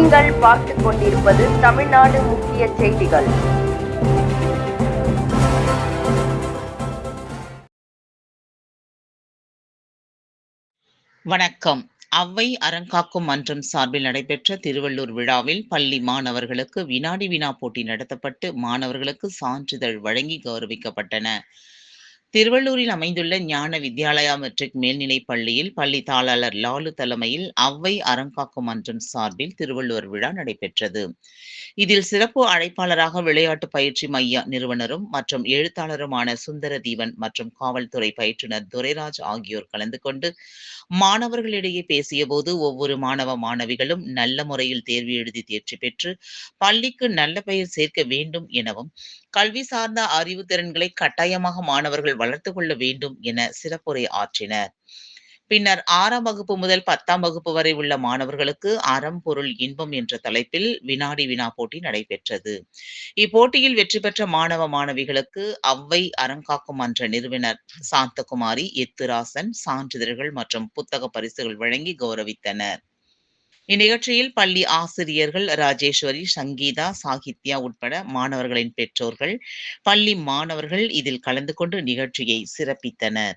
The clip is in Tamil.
நீங்கள் பார்த்துக் கொண்டிருப்பது தமிழ்நாடு முக்கிய செய்திகள். வணக்கம். அவ்வை அறங்காக்கும் மன்றம் சார்பில் நடைபெற்ற திருவள்ளூர் விழாவில் பள்ளி மாணவர்களுக்கு வினாடி வினா போட்டி நடத்தப்பட்டு மாணவர்களுக்கு சான்றிதழ் வழங்கி கௌரவிக்கப்பட்டன. திருவள்ளூரில் அமைந்துள்ள ஞான வித்யாலயா மெட்ரிக் மேல்நிலைப் பள்ளியில் பள்ளி தாளாளர் லாலு தலைமையில் அவ்வை அறங்காக்கும் மன்றம் சார்பில் திருவள்ளுவர் விழா நடைபெற்றது. இதில் சிறப்பு அழைப்பாளராக விளையாட்டு பயிற்சி மைய நிறுவனரும் மற்றும் எழுத்தாளருமான சுந்தரதீவன் மற்றும் காவல்துறை பயிற்றுனர் துரைராஜ் ஆகியோர் கலந்து கொண்டு மாணவர்களிடையே பேசியபோது, ஒவ்வொரு மாணவ மாணவிகளும் நல்ல முறையில் தேர்வு எழுதி தேர்ச்சி பெற்று பள்ளிக்கு நல்ல பெயர் சேர்க்க வேண்டும் எனவும், கல்வி சார்ந்த அறிவு திறன்களை கட்டாயமாக மாணவர்கள் வளர்த்துக் கொள்ள வேண்டும் என சிறப்புரை ஆற்றினர். பின்னர் 6ஆம் வகுப்பு முதல் 10ஆம் வகுப்பு வரை உள்ள மாணவர்களுக்கு அறம், பொருள், இன்பம் என்ற தலைப்பில் வினாடி வினா போட்டி நடைபெற்றது. இப்போட்டியில் வெற்றி பெற்ற மாணவ மாணவிகளுக்கு அவ்வை அறங்காக்கும் மன்ற நிறுவனர் சாந்தகுமாரி, எத்துராசன் சான்றிதழ்கள் மற்றும் புத்தக பரிசுகள் வழங்கி கௌரவித்தனர். இந்நிகழ்ச்சியில் பள்ளி ஆசிரியர்கள் ராஜேஸ்வரி, சங்கீதா, சாகித்யா உட்பட மாணவர்களின் பெற்றோர்கள், பள்ளி மாணவர்கள் இதில் கலந்து கொண்டு நிகழ்ச்சியை சிறப்பித்தனர்.